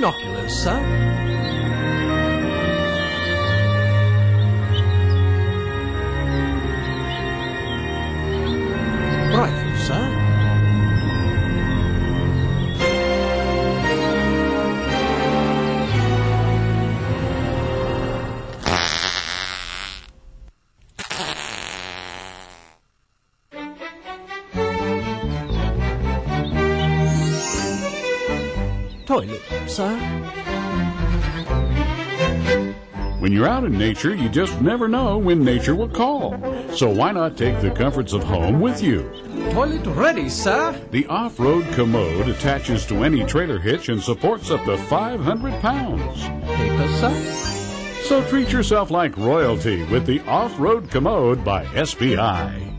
Binoculars, sir. Rifle, sir. Toilet, sir. When you're out in nature, you just never know when nature will call. So why not take the comforts of home with you? Toilet ready, sir. The off-road commode attaches to any trailer hitch and supports up to 500 pounds. Paper, sir. So treat yourself like royalty with the off-road commode by SPI.